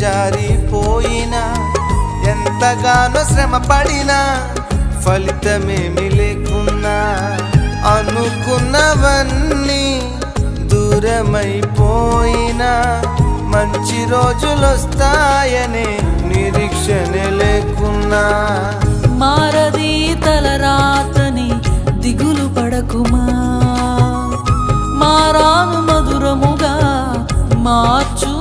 జారిపోయినా ఎంతగానో శ్రమ పడినా ఫలితమేమి లేకున్నా అనుకున్నవన్నీ దూరమైపోయినా మంచి రోజులొస్తాయనే నిరీక్షణ లేకున్నా మారది తలరాతని దిగులు పడకుమా మారాను మధురముగా మార్చు